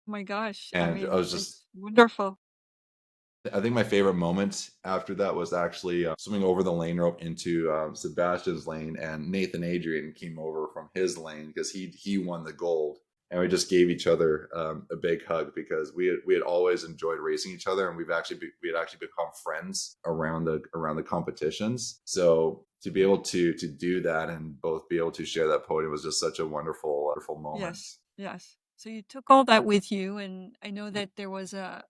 my gosh. I And I mean, was just it's wonderful. I think my favorite moment after that was actually swimming over the lane rope into Sebastian's lane, and Nathan Adrian came over from his lane because he won the gold, and we just gave each other a big hug because we had always enjoyed racing each other, and we had actually become friends around the competitions. So to be able to do that and both be able to share that podium was just such a wonderful moment. Yes. Yes. So you took all that with you, and I know that there was a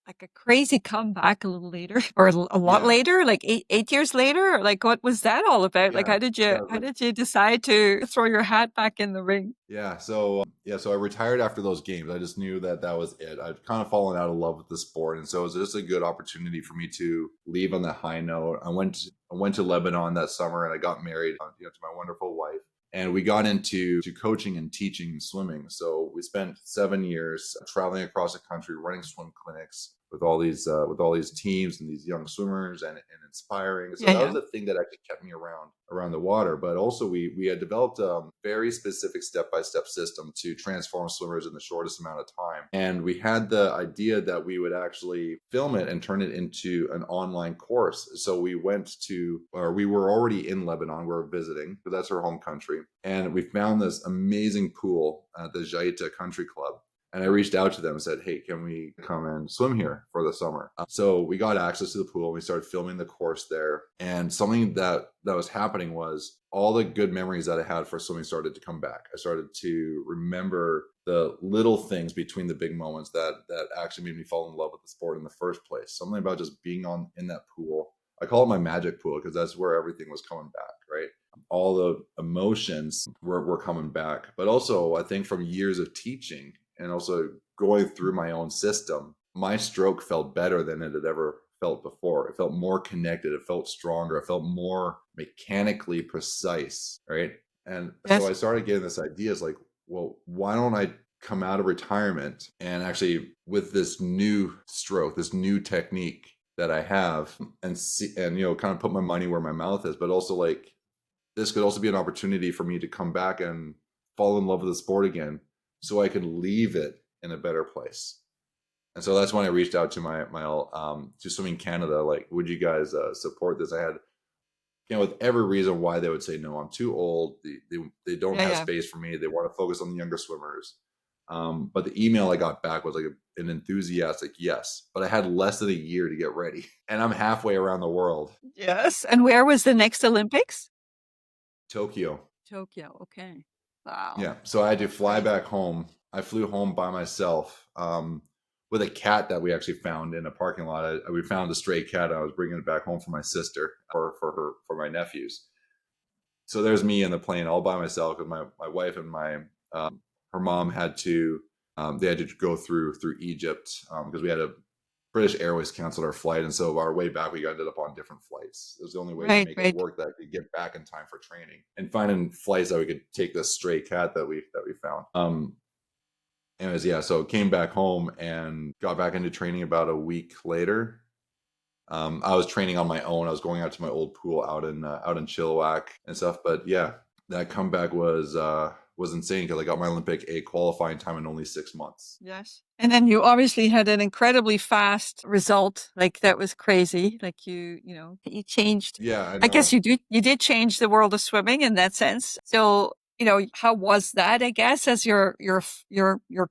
like a crazy comeback a little later, or a lot Yeah, later, like 8 years later. Or like, what was that all about? Like, yeah, yeah. how did you decide to throw your hat back in the ring? Yeah, so I retired after those games. I just knew that that was it. I'd kind of fallen out of love with the sport, and so it was just a good opportunity for me to leave on that high note. I went to Lebanon that summer, and I got married, to my wonderful wife, and we got into to coaching and teaching swimming. So we spent 7 years traveling across the country, running swim clinics with all these teams and these young swimmers, and inspiring. So Yeah. that was Yeah. the thing that actually kept me around the water. But also we had developed a very specific step by step system to transform swimmers in the shortest amount of time. And we had the idea that we would actually film it and turn it into an online course. So we were already in Lebanon. We were visiting, because that's our home country, and we found this amazing pool at the Jaita Country Club. And I reached out to them and said, "Hey, can we come and swim here for the summer?" So we got access to the pool, and we started filming the course there. And something that was happening was all the good memories that I had for swimming started to come back. I started to remember the little things between the big moments that actually made me fall in love with the sport in the first place. Something about just being in that pool. I call it my magic pool because that's where everything was coming back, right? All the emotions were coming back. But also, I think from years of teaching and also going through my own system, my stroke felt better than it had ever felt before. It felt more connected. It felt stronger. It felt more mechanically precise, right? And so Yes. I started getting this idea, is like, well, why don't I come out of retirement and actually with this new stroke, this new technique that I have, and see, and kind of put my money where my mouth is, but also like this could also be an opportunity for me to come back and fall in love with the sport again, so I could leave it in a better place. And so that's when I reached out to my to Swimming Canada, like, would you guys support this? I had, with every reason why they would say no. I'm too old. They don't Yeah. have Yeah. space for me. They want to focus on the younger swimmers. But the email I got back was like an enthusiastic yes. But I had less than a year to get ready, and I'm halfway around the world. Yes. And where was the next Olympics? Tokyo. Tokyo. Okay. Wow. Yeah. So I had to That's fly great. back home. I flew home by myself, with a cat that we actually found in a parking lot. We found a stray cat. I was bringing it back home for my sister, for my nephews. So there's me in the plane all by myself, because my wife and her mom had to, they had to go through Egypt, because we had a British Airways canceled our flight, and so our way back we ended up on different flights. It was the only way to Right. make it Right. work, that I could get back in time for training, and finding flights that we could take this stray cat that we found. Anyways, yeah, so came back home and got back into training about a week later, I was training on my own. I was going out to my old pool out in Chilliwack and stuff. But yeah, that comeback was insane because I got my Olympic A qualifying time in only 6 months. Yes. And then you obviously had an incredibly fast result. Like that was crazy. Like you changed. Yeah, I I guess know. you did change the world of swimming in that sense. So, how was that, I guess, as your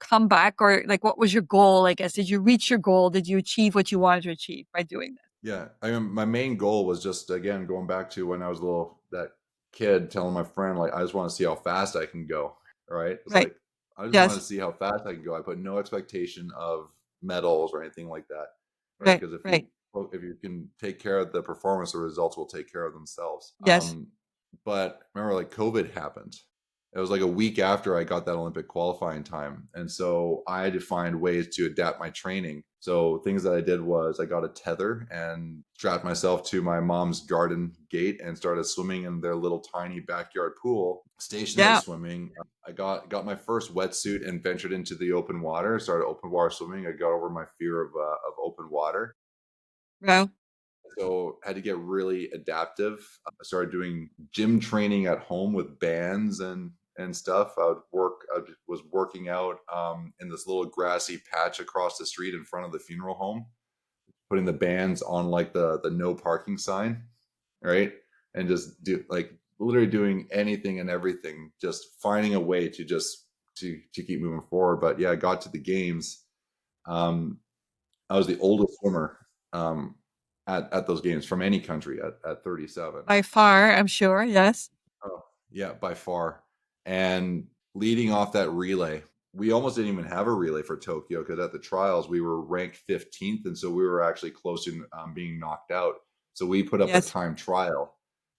comeback, or like what was your goal, I guess? Did you reach your goal? Did you achieve what you wanted to achieve by doing that? Yeah, I mean, my main goal was just again going back to when I was little, that kid telling my friend like, I just want to see how fast I can go. Right? It's Right. like I just wanted to Yes. see how fast I can go. I put no expectation of medals or anything like that. Right? Right. Because Right. if you can take care of the performance, the results will take care of themselves. Yes. But remember, like COVID happened. It was like a week after I got that Olympic qualifying time. And so I had to find ways to adapt my training. So things that I did was I got a tether and strapped myself to my mom's garden gate and started swimming in their little tiny backyard pool, stationary Yeah. swimming. I got my first wetsuit and ventured into the open water, started open water swimming. I got over my fear of open water. Well, So I had to get really adaptive. I started doing gym training at home with bands and stuff. I was working out in this little grassy patch across the street in front of the funeral home, putting the bands on like the no parking sign, right? And just do like literally doing anything and everything, just finding a way to just to keep moving forward. But yeah, I got to the games. Um, I was the oldest swimmer um, at those games from any country at 37. by far, I'm sure. Yes. Oh, yeah, by far. And leading off that relay, we almost didn't even have a relay for Tokyo because at the trials we were ranked 15th, and so we were actually close to being knocked out. So we put up a Yes. time trial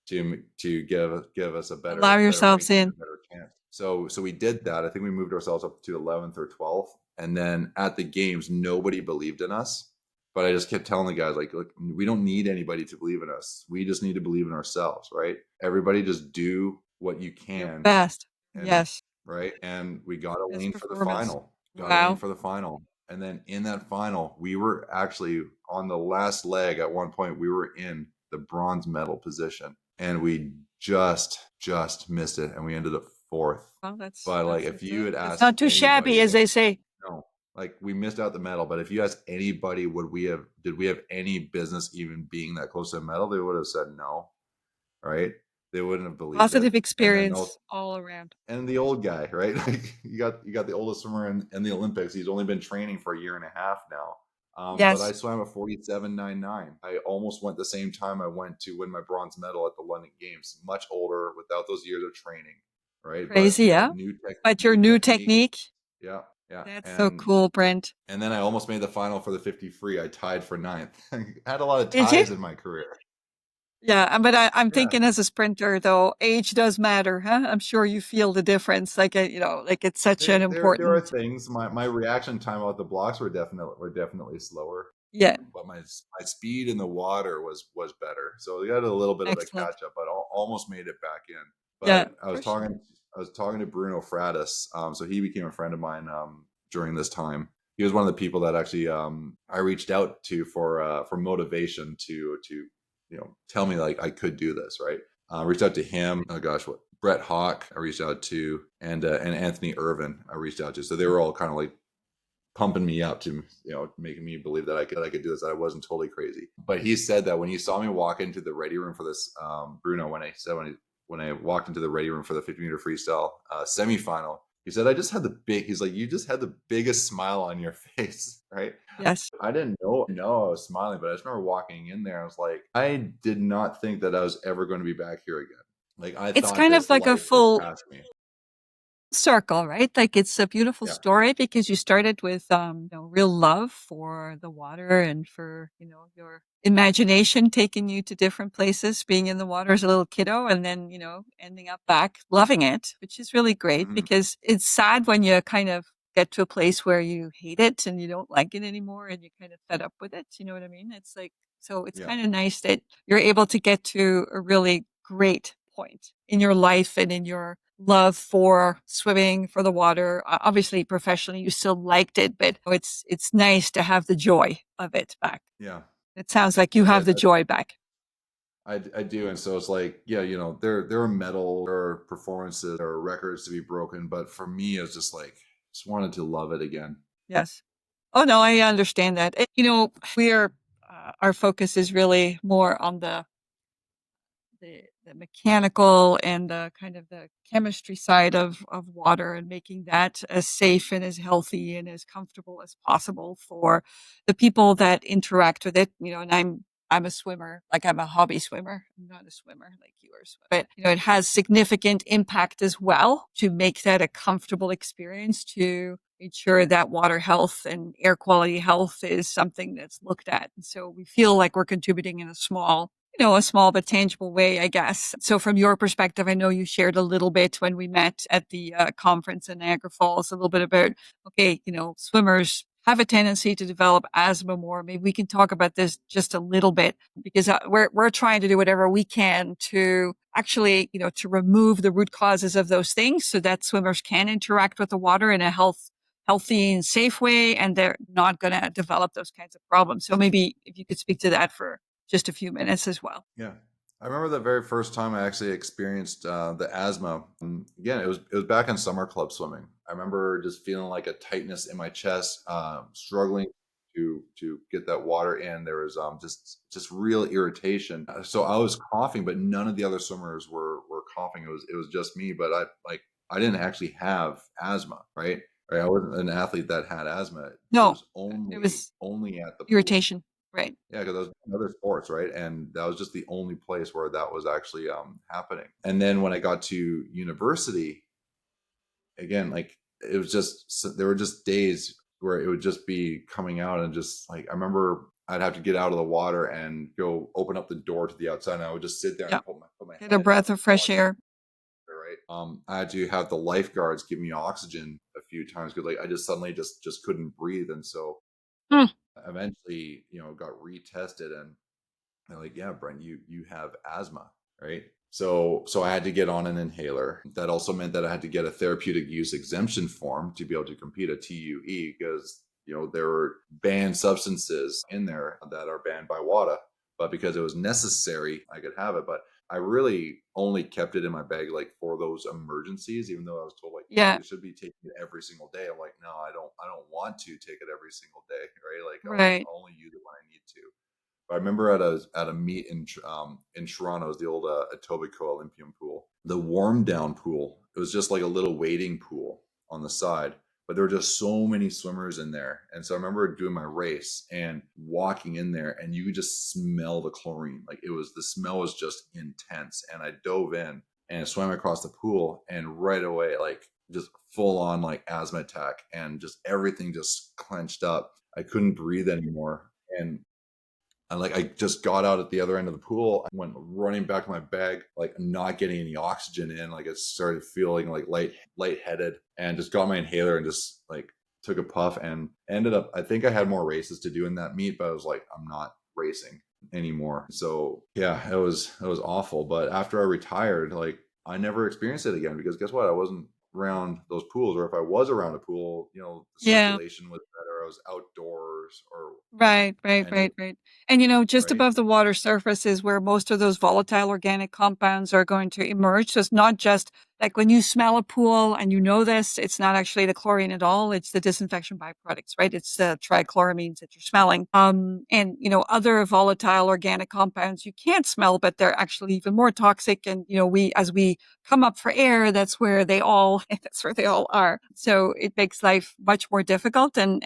to give us a Allow better yourselves ranking and in. a better chance. So we did that. I think we moved ourselves up to 11th or 12th, and then at the games nobody believed in us. But I just kept telling the guys, like, look, we don't need anybody to believe in us. We just need to believe in ourselves, right? Everybody just do what you Your can, best. and Yes. right. And we got a Best lane for the performance. final. Got a lane Wow. for the final. And then in that final, we were actually on the last leg. At one point, we were in the bronze medal position, and we just missed it, and we ended up fourth. Well, But like, that's if you good. had That's asked not too shabby, anybody, as they say. no, like we missed out the medal. But if you asked anybody, did we have any business even being that close to a medal? They would have said no, right? They wouldn't have believed it. Positive And then also, experience all around. and the old guy, right? Like you got the oldest swimmer in the Olympics. He's only been training for a year and a half now. But I Yes. swam a 47.99. I almost went the same time I went to win my bronze medal at the London Games. Much older, without those years of training, right? Crazy, But yeah. But your new new technique. technique, Yeah, yeah. that's so And cool, Brent. and then I almost made the final for the 50 free. I tied for ninth. I had a lot of Did you? ties in my career. Yeah, but I'm Yeah. thinking as a sprinter, though, age does matter, huh? I'm sure you feel the difference. Like, like it's such an There are important, things. My reaction time out the blocks were definitely slower, yeah, but my speed in the water was better. So we had a little bit of a excellent. catch up, but almost made it back in. Yeah, But for sure. I was talking to Bruno Fratis. So he became a friend of mine during this time. He was one of the people that actually I reached out to for motivation to tell me like I could do this, right? I reached out to him. Oh gosh, what Brett Hawk I reached out to, and Anthony Irvin I reached out to. So they were all kind of like pumping me up to making me believe that I could do this, that I wasn't totally crazy. But he said that when he saw me walk into the ready room for this, Bruno, when I walked into the ready room for the 50-meter freestyle semifinal, he said, he's like, you just had the biggest smile on your face, right? Yes. I didn't know I was smiling, but I just remember walking in there. I was like, I did not think that I was ever going to be back here again. Like I It's thought kind of this like a life was full past me. circle, right? Like it's a beautiful Yeah. story because you started with real love for the water and for, your imagination taking you to different places, being in the water as a little kiddo and then, ending up back loving it, which is really great Hmm. because it's sad when you kind of get to a place where you hate it and you don't like it anymore and you're kind of fed up with it. You know what I mean? It's like, so it's Yeah. kind of nice that you're able to get to a really great point in your life and in your love for swimming, for the water. Obviously, professionally, you still liked it, but it's nice to have the joy of it back. Yeah. It sounds like you Yeah, have the joy back. I do, and so it's like, yeah, there are medals, there are performances, there are records to be broken, but for me, it's just like just wanted to love it again. Yes. Oh no, I understand that. We are our focus is really more on the mechanical and the kind of the chemistry side of water and making that as safe and as healthy and as comfortable as possible for the people that interact with it. And I'm a swimmer, like I'm a hobby swimmer. I'm not a swimmer like you are, but it has significant impact as well to make that a comfortable experience to ensure that water health and air quality health is something that's looked at. And so we feel like we're contributing in a small but tangible way, I guess. So, from your perspective, I know you shared a little bit when we met at the conference in Niagara Falls, a little bit about, okay, swimmers have a tendency to develop asthma more. Maybe we can talk about this just a little bit because we're trying to do whatever we can to actually, to remove the root causes of those things so that swimmers can interact with the water in a healthy and safe way, and they're not going to develop those kinds of problems. So maybe if you could speak to that for just a few minutes as well. Yeah. I remember the very first time I actually experienced the asthma. Again, it was back in summer club swimming. I remember just feeling like a tightness in my chest, struggling to get that water in. There was just real irritation. So I was coughing, but none of the other swimmers were coughing. It was just me. But I didn't actually have asthma, right? Right. I wasn't an athlete that had asthma. It No, was it only was only at the pool. irritation. Right. Yeah, because I was in other sports, right? And that was just the only place where that was actually happening. And then when I got to university, again, like it was there were just days where it would just be coming out and just like I remember I'd have to get out of the water and go open up the door to the outside, and I would just sit there Yeah. and put my Get a head in breath the of fresh water, air. right? I had to have the lifeguards give me oxygen a few times because like I just suddenly just couldn't breathe, and so Hmm. eventually, got retested and they're like, yeah, Brent, you have asthma, right? So I had to get on an inhaler. That also meant that I had to get a therapeutic use exemption form to be able to compete at TUE because there were banned substances in there that are banned by WADA, but because it was necessary, I could have it. But I really only kept it in my bag like for those emergencies, even though I was told like, Yeah. you should be taking it every single day. I'm like, no, I don't want to take it every single day, right? Like Right. I'll only use it when I need to. I remember at a meet in Toronto, it was the old Etobicoke Olympian pool, the warm down pool. It was just like a little wading pool on the side, but there were just so many swimmers in there. And so I remember doing my race and walking in there, and you could just smell the chlorine. Like the smell was just intense. And I dove in and swam across the pool, and right away, like just full on like asthma attack, and just everything just clenched up. I couldn't breathe anymore. And like I just got out at the other end of the pool. I went running back to my bag, like not getting any oxygen in. Like I started feeling like lightheaded, and just got my inhaler and just like took a puff and ended up. I think I had more races to do in that meet, but I was like, I'm not racing anymore. So yeah, it was awful. But after I retired, like I never experienced it again because guess what? I wasn't around those pools, or if I was around a pool, the Yeah. circulation was better. I was outdoors, or Right, right, any right, right. And just right. above the water surface is where most of those volatile organic compounds are going to emerge. So it's not just like when you smell a pool and this, it's not actually the chlorine at all. It's the disinfection byproducts, right? It's the trichloramines that you're smelling. And other volatile organic compounds you can't smell, but they're actually even more toxic. And as we come up for air, that's where they all are. So it makes life much more difficult. And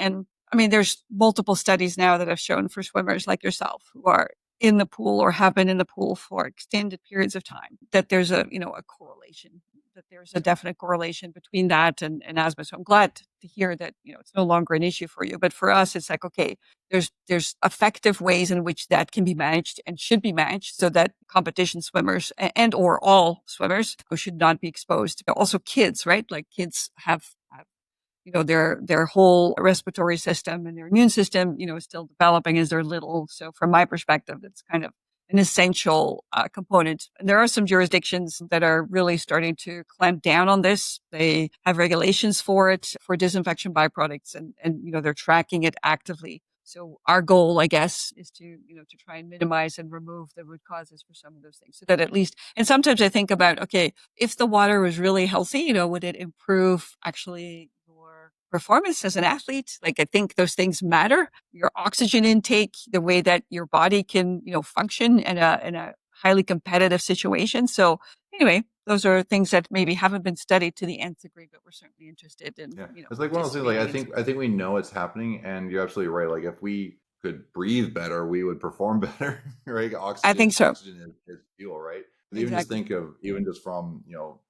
I mean, there's multiple studies now that have shown for swimmers like yourself who are in the pool or have been in the pool for extended periods of time that there's a correlation, that there's a definite correlation between that and asthma. So I'm glad to hear that, it's no longer an issue for you. But for us, it's like, okay, there's effective ways in which that can be managed and should be managed so that competition swimmers and or all swimmers should not be exposed. Also kids, right? Like kids have their whole respiratory system and their immune system, is still developing as they're little. So from my perspective, it's kind of an essential component. And there are some jurisdictions that are really starting to clamp down on this. They have regulations for it, for disinfection byproducts, and they're tracking it actively. So our goal, I guess, is to try and minimize and remove the root causes for some of those things so that at least, and sometimes I think about, okay, if the water was really healthy, would it improve actually your performance as an athlete? Like, I think those things matter. Your oxygen intake, the way that your body can, function in a highly competitive situation. So anyway, those are things that maybe haven't been studied to the nth degree, but we're certainly interested in, Yeah, it's like one of those things. Like participating I in. think I think we know it's happening, and you're absolutely right. Like if we could breathe better, we would perform better, right? I think so. Oxygen is fuel, right? But even just Exactly. think of even just from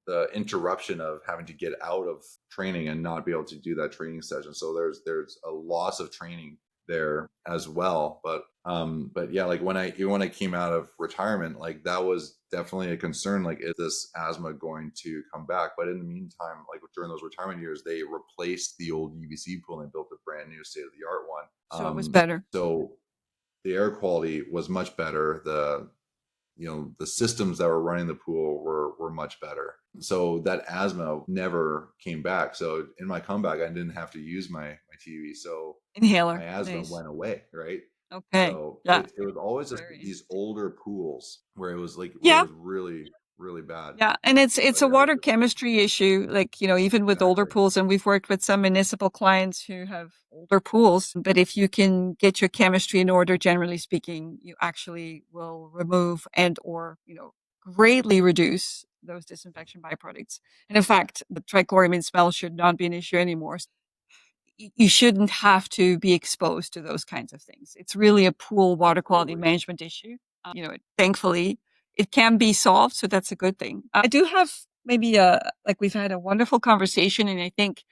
the interruption of having to get out of training and not be able to do that training session. So there's a loss of training there as well. But yeah, like when I came out of retirement, like that was definitely a concern. Like, is this asthma going to come back? But in the meantime, like during those retirement years, they replaced the old UBC pool and built a brand new state of the art one. So it was better. So the air quality was much better. The systems that were running the pool were much better. So that asthma never came back. So in my comeback, I didn't have to use my TV. So my Inhaler. asthma Nice. went away, right? Okay. So Yeah. it was always just Very these interesting. older pools where it Yeah. was really, really bad. Yeah, and it's But a yeah, water chemistry issue, like, even with older exactly. pools, and we've worked with some municipal clients who have older pools, but if you can get your chemistry in order, generally speaking, you actually will remove and or, greatly reduce those disinfection byproducts. And in fact, the trichloramine smell should not be an issue anymore. You shouldn't have to be exposed to those kinds of things. It's really a pool water quality Absolutely. management issue. Thankfully, it can be solved, so that's a good thing. I do have maybe like we've had a wonderful conversation, and I think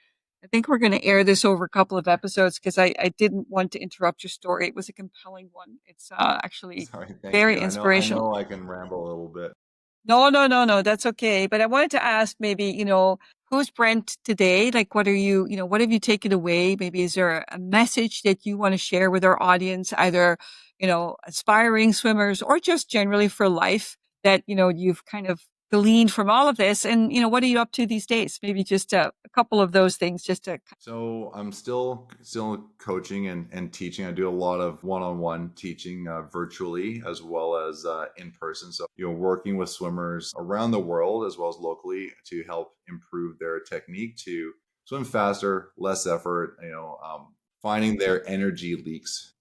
we're going to air this over a couple of episodes because I didn't want to interrupt your story. It was a compelling one. It's actually Sorry, thank very you. I inspirational. know I can ramble a little bit. No, no, no, no. That's okay. But I wanted to ask maybe, who's Brent today? Like, what have you taken away? Maybe is there a message that you want to share with our audience, either, aspiring swimmers or just generally for life that, you've kind of gleaned from all of this? And, what are you up to these days? Maybe just a couple of those things just to. So I'm still coaching and teaching. I do a lot of one-on-one teaching virtually as well as in person. So working with swimmers around the world as well as locally to help improve their technique to swim faster, less effort. Finding their energy leaks.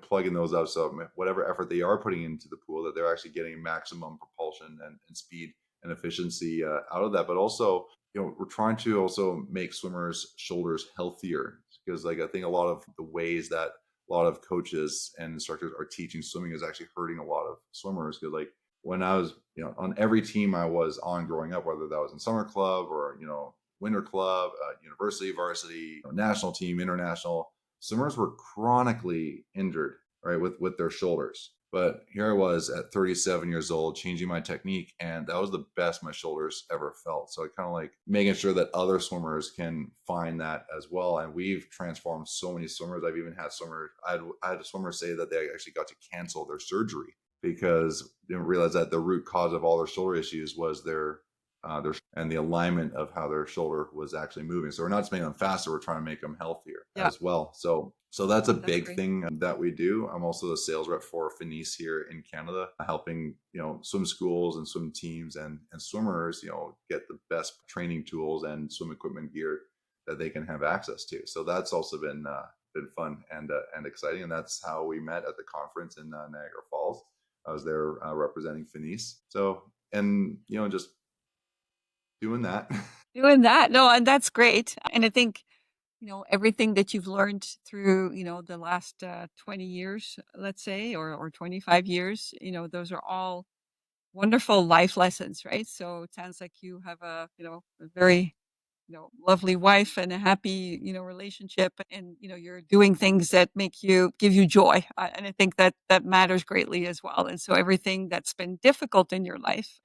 Plugging those up so whatever effort they are putting into the pool, that they're actually getting maximum propulsion and speed and efficiency out of that, but also we're trying to also make swimmers' shoulders healthier because, like, I think a lot of the ways that a lot of coaches and instructors are teaching swimming is actually hurting a lot of swimmers. Because, like, when I was, on every team I was on growing up, whether that was in summer club or winter club, university, varsity, national team, international, swimmers were chronically injured, right, with their shoulders. But here I was at 37 years old, changing my technique, and that was the best my shoulders ever felt. So I kind of like making sure that other swimmers can find that as well. And we've transformed so many swimmers. I've even had I had a swimmer say that they actually got to cancel their surgery because they didn't realize that the root cause of all their shoulder issues was their and the alignment of how their shoulder was actually moving. So we're not just making them faster; we're trying to make them healthier Yeah, as well. So that's a that's big great. thing that we do. I'm also the sales rep for Finis here in Canada, helping swim schools and swim teams and swimmers get the best training tools and swim equipment gear that they can have access to. So that's also been fun and exciting, and that's how we met at the conference in Niagara Falls. I was there representing Finis. So and just doing that. Doing that. No, and that's great. And I think, everything that you've learned through, the last 20 years, let's say, or 25 years, those are all wonderful life lessons, right? So it sounds like you have a very, lovely wife and a happy, relationship, and, you're doing things that give you joy. And I think that that matters greatly as well. And so everything that's been difficult in your life,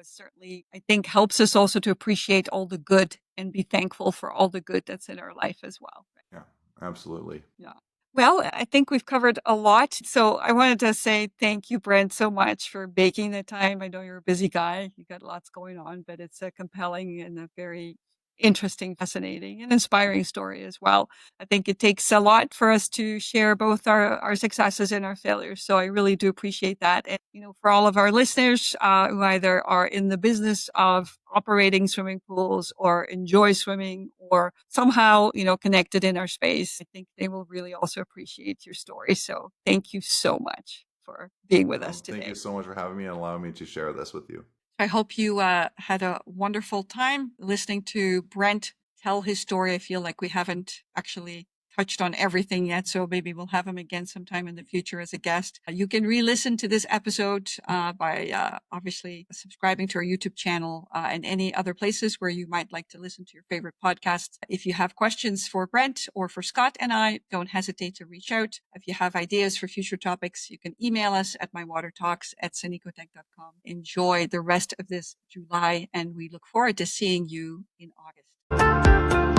is certainly, I think, helps us also to appreciate all the good and be thankful for all the good that's in our life as well. Yeah, absolutely. Yeah. Well, I think we've covered a lot. So I wanted to say thank you, Brent, so much for making the time. I know you're a busy guy. You got lots going on, but it's a compelling and a very interesting, fascinating, and inspiring story as well. I think it takes a lot for us to share both our successes and our failures. So I really do appreciate that. And, for all of our listeners who either are in the business of operating swimming pools or enjoy swimming or somehow, connected in our space, I think they will really also appreciate your story. So thank you so much for being with us Thank you today. so much for having me and allowing me to share this with you. I hope you had a wonderful time listening to Brent tell his story. I feel like we haven't actually touched on everything yet, so maybe we'll have him again sometime in the future as a guest. You can re-listen to this episode by obviously subscribing to our YouTube channel and any other places where you might like to listen to your favorite podcasts. If you have questions for Brent or for Scott and I, don't hesitate to reach out. If you have ideas for future topics, you can email us at mywatertalks@sanecotech.com. Enjoy the rest of this July, and we look forward to seeing you in August.